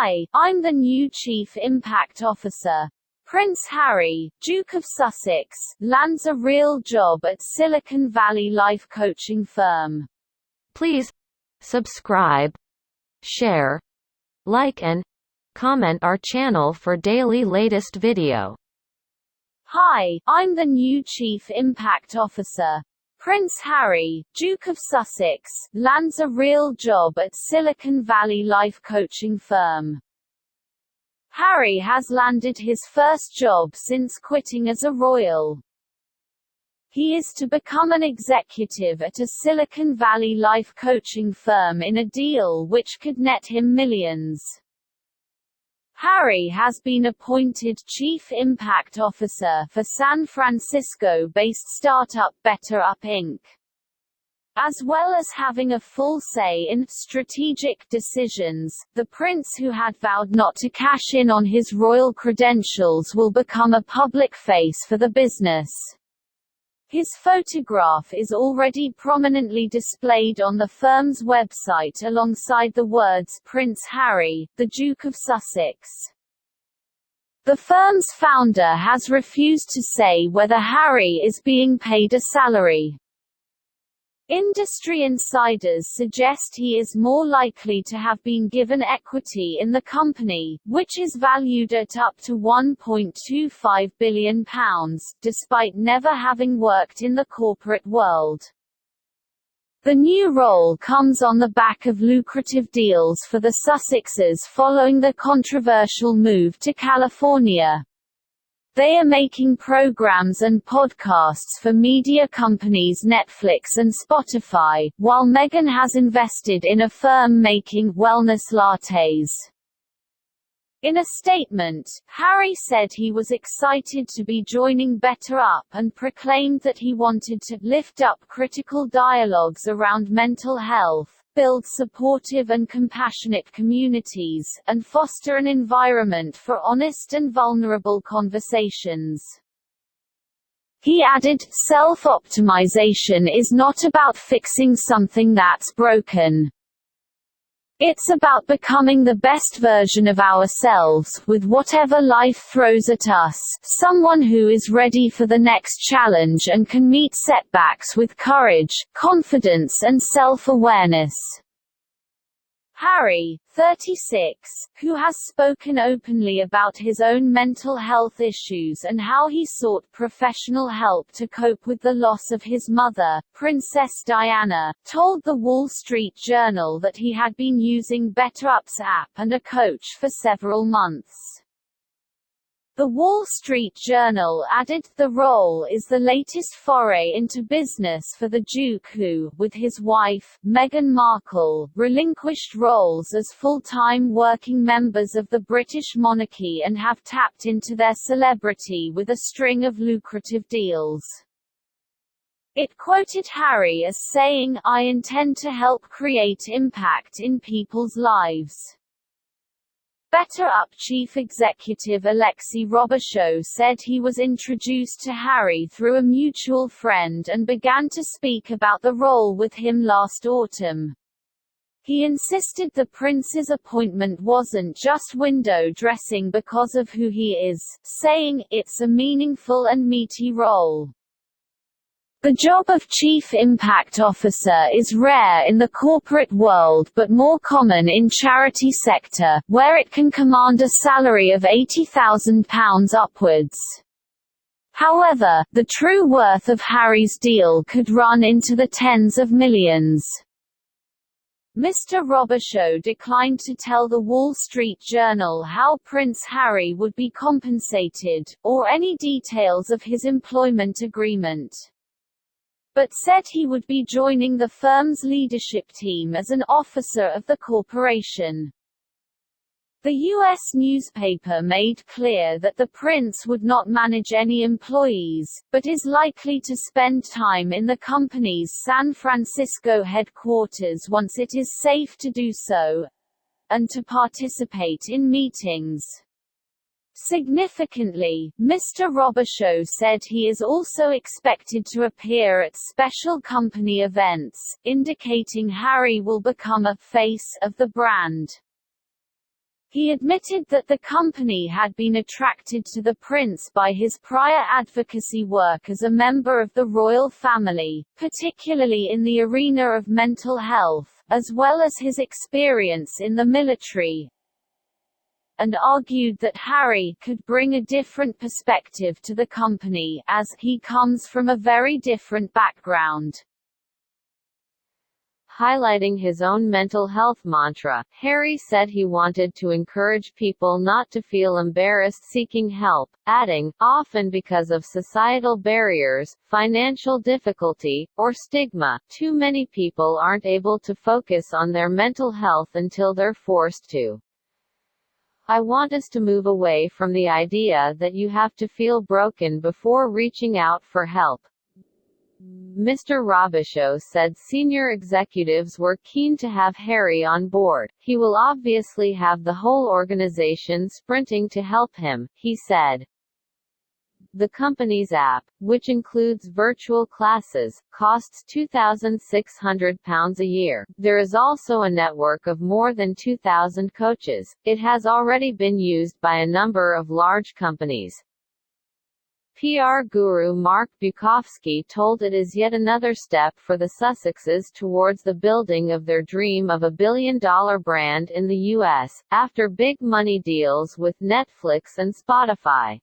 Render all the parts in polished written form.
Hi, I'm the new Chief Impact Officer. Prince Harry, Duke of Sussex, lands a real job at Silicon Valley life coaching firm. Please subscribe, share, like and comment our channel for daily latest video. Hi, I'm the new Chief Impact Officer. Prince Harry, Duke of Sussex, lands a real job at Silicon Valley life coaching firm. Harry has landed his first job since quitting as a royal. He is to become an executive at a Silicon Valley life coaching firm in a deal which could net him millions. Harry has been appointed Chief Impact Officer for San Francisco-based startup BetterUp Inc. As well as having a full say in strategic decisions, the prince, who had vowed not to cash in on his royal credentials, will become a public face for the business. His photograph is already prominently displayed on the firm's website alongside the words Prince Harry, the Duke of Sussex. The firm's founder has refused to say whether Harry is being paid a salary. Industry insiders suggest he is more likely to have been given equity in the company, which is valued at up to £1.25 billion, despite never having worked in the corporate world. The new role comes on the back of lucrative deals for the Sussexes following the controversial move to California. They are making programs and podcasts for media companies Netflix and Spotify, while Meghan has invested in a firm making wellness lattes. In a statement, Harry said he was excited to be joining BetterUp and proclaimed that he wanted to lift up critical dialogues around mental health, build supportive and compassionate communities, and foster an environment for honest and vulnerable conversations. He added, "Self-optimization is not about fixing something that's broken. It's about becoming the best version of ourselves, with whatever life throws at us, someone who is ready for the next challenge and can meet setbacks with courage, confidence and self-awareness." Harry, 36, who has spoken openly about his own mental health issues and how he sought professional help to cope with the loss of his mother, Princess Diana, told The Wall Street Journal that he had been using BetterUp's app and a coach for several months. The Wall Street Journal added, "The role is the latest foray into business for the Duke, who, with his wife, Meghan Markle, relinquished roles as full-time working members of the British monarchy and have tapped into their celebrity with a string of lucrative deals." It quoted Harry as saying, "I intend to help create impact in people's lives." BetterUp chief executive Alexei Robichaud said he was introduced to Harry through a mutual friend and began to speak about the role with him last autumn. He insisted the prince's appointment wasn't just window dressing because of who he is, saying, "It's a meaningful and meaty role." The job of Chief Impact Officer is rare in the corporate world but more common in charity sector, where it can command a salary of £80,000 upwards. However, the true worth of Harry's deal could run into the tens of millions. Mr. Robichaud declined to tell The Wall Street Journal how Prince Harry would be compensated, or any details of his employment agreement, but said he would be joining the firm's leadership team as an officer of the corporation. The U.S. newspaper made clear that the prince would not manage any employees, but is likely to spend time in the company's San Francisco headquarters once it is safe to do so, and to participate in meetings. Significantly, Mr. Robichaud said he is also expected to appear at special company events, indicating Harry will become a face of the brand. He admitted that the company had been attracted to the prince by his prior advocacy work as a member of the royal family, particularly in the arena of mental health, as well as his experience in the military, and argued that Harry could bring a different perspective to the company, as he comes from a very different background. Highlighting his own mental health mantra, Harry said he wanted to encourage people not to feel embarrassed seeking help, adding, often because of societal barriers, financial difficulty, or stigma, too many people aren't able to focus on their mental health until they're forced to. I want us to move away from the idea that you have to feel broken before reaching out for help. Mr. Robichaud said senior executives were keen to have Harry on board. He will obviously have the whole organization sprinting to help him, he said. The company's app, which includes virtual classes, costs £2,600 a year. There is also a network of more than 2,000 coaches. It has already been used by a number of large companies. PR guru Mark Bukowski told it is yet another step for the Sussexes towards the building of their dream of a billion-dollar brand in the U.S., after big money deals with Netflix and Spotify.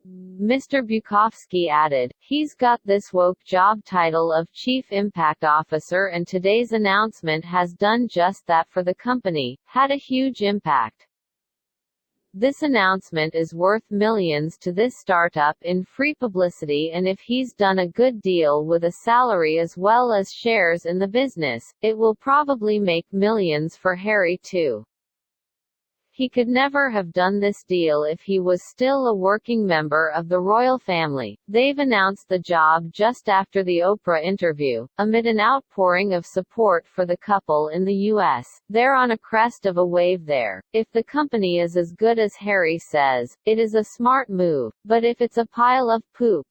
Mr. Bukowski added, he's got this woke job title of Chief Impact Officer and today's announcement has done just that for the company, had a huge impact. This announcement is worth millions to this startup in free publicity, and if he's done a good deal with a salary as well as shares in the business, it will probably make millions for Harry too. He could never have done this deal if he was still a working member of the royal family. They've announced the job just after the Oprah interview, amid an outpouring of support for the couple in the U.S. They're on a crest of a wave there. If the company is as good as Harry says, it is a smart move, but if it's a pile of poop,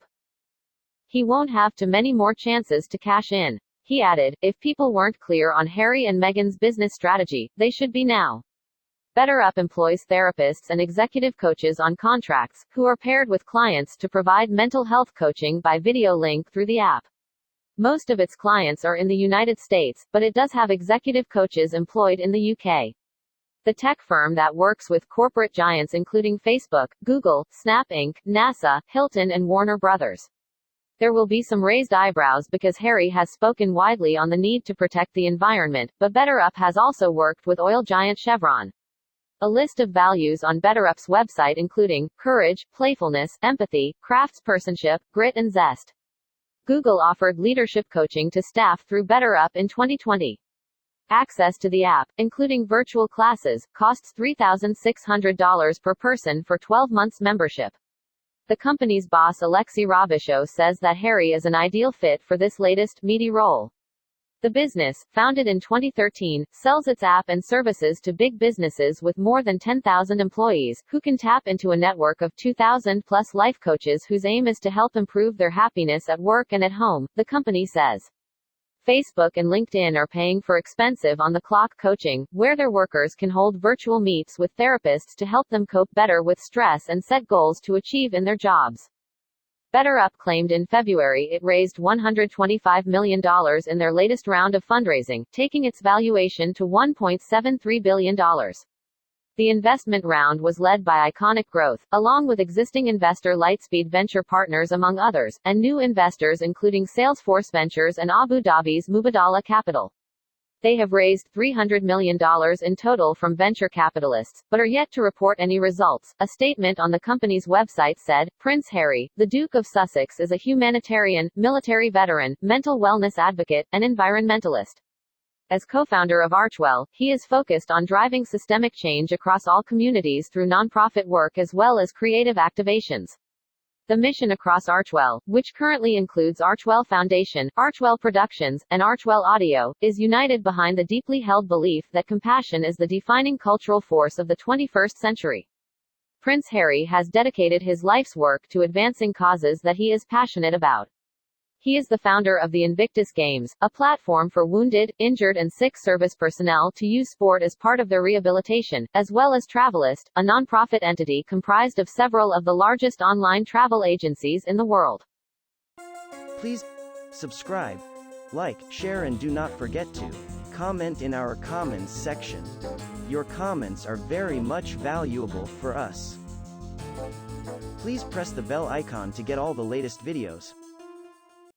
he won't have too many more chances to cash in. He added, if people weren't clear on Harry and Meghan's business strategy, they should be now. BetterUp employs therapists and executive coaches on contracts, who are paired with clients to provide mental health coaching by video link through the app. Most of its clients are in the United States, but it does have executive coaches employed in the UK. The tech firm that works with corporate giants including Facebook, Google, Snap Inc., NASA, Hilton and Warner Brothers. There will be some raised eyebrows because Harry has spoken widely on the need to protect the environment, but BetterUp has also worked with oil giant Chevron. A list of values on BetterUp's website including courage, playfulness, empathy, craftspersonship, grit and zest. Google offered leadership coaching to staff through BetterUp in 2020. Access to the app, including virtual classes, costs $3,600 per person for 12 months membership. The company's boss Alexei Robichaud says that Harry is an ideal fit for this latest, meaty role. The business, founded in 2013, sells its app and services to big businesses with more than 10,000 employees, who can tap into a network of 2,000-plus life coaches whose aim is to help improve their happiness at work and at home, the company says. Facebook and LinkedIn are paying for expensive on-the-clock coaching, where their workers can hold virtual meets with therapists to help them cope better with stress and set goals to achieve in their jobs. BetterUp claimed in February it raised $125 million in their latest round of fundraising, taking its valuation to $1.73 billion. The investment round was led by Iconic Growth, along with existing investor Lightspeed Venture Partners among others, and new investors including Salesforce Ventures and Abu Dhabi's Mubadala Capital. They have raised $300 million in total from venture capitalists, but are yet to report any results. A statement on the company's website said, Prince Harry, the Duke of Sussex is a humanitarian, military veteran, mental wellness advocate, and environmentalist. As co-founder of Archwell, he is focused on driving systemic change across all communities through nonprofit work as well as creative activations. The mission across Archwell, which currently includes Archwell Foundation, Archwell Productions, and Archwell Audio, is united behind the deeply held belief that compassion is the defining cultural force of the 21st century. Prince Harry has dedicated his life's work to advancing causes that he is passionate about. He is the founder of the Invictus Games, a platform for wounded, injured and sick service personnel to use sport as part of their rehabilitation, as well as Travelist, a non-profit entity comprised of several of the largest online travel agencies in the world. Please subscribe, like, share and do not forget to comment in our comments section. Your comments are very much valuable for us. Please press the bell icon to get all the latest videos.